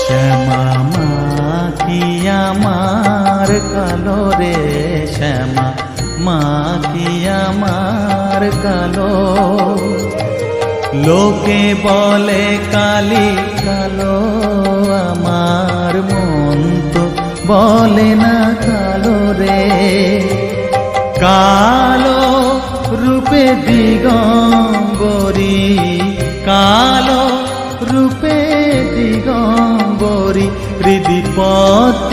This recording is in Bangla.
শ্যামা মা কি আমার কালো রে, শ্যামা মা কি আমার কালো। লোকে বলে কালি কালো, আমার মন তো বলে না কালো রে। কালো রূপে দিগম্বরী, কালো রূপে দিগম্বরী, হৃদি পদ্ম